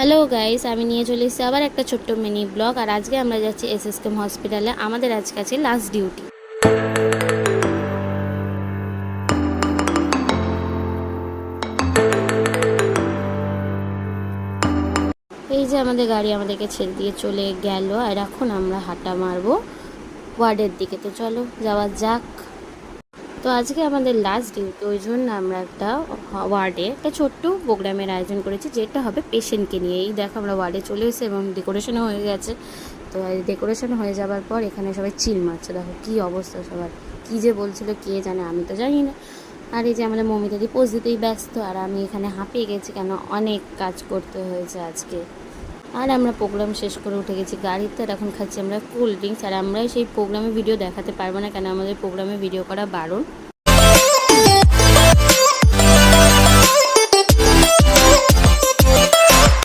Hello guys, আমি নিয়ে চলে এসেছি আবার একটা ছোট্ট মিনি ব্লগ। আর আজকে আমরা যাচ্ছি এসএসকেএম হসপিটালে। আমাদের আজকে আছে লাস্ট ডিউটি। এই যে আমাদের গাড়ি আমাদেরকে ছেড়ে দিয়ে চলে গেল, আর এখন আমরা হাঁটা মারবো ওয়ার্ডের দিকে। তো চলো যাওয়া যাক। তো আজকে আমাদের লাস্ট ডিউটি, ওই জন্য আমরা একটা ওয়ার্ডে একটা ছোট্ট প্রোগ্রামের আয়োজন করেছি, যেটা হবে পেশেন্টকে নিয়ে। এই দেখো আমরা ওয়ার্ডে চলে এসেছি এবং ডেকোরেশনও হয়ে গেছে। তো ডেকোরেশন হয়ে যাওয়ার পর এখানে সবাই চিল মারছে। দেখো কী অবস্থা সবার, কী যে বলছিল কে জানে, আমি তো জানি না। আর এই যে আমাদের মমিতাদি পোজ দিতেই ব্যস্ত, আর আমি এখানে হাঁপিয়ে গেছি, কেন অনেক কাজ করতে হয়েছে আজকে। আর আমরা প্রোগ্রাম শেষ করে উঠে গেছি গাড়িতে, আর এখন খাচ্ছি আমরা কোল্ড ড্রিঙ্কস। আর আমরা সেই প্রোগ্রামে ভিডিও দেখাতে পারবো না, কেন আমাদের প্রোগ্রামে ভিডিও করা বারণ।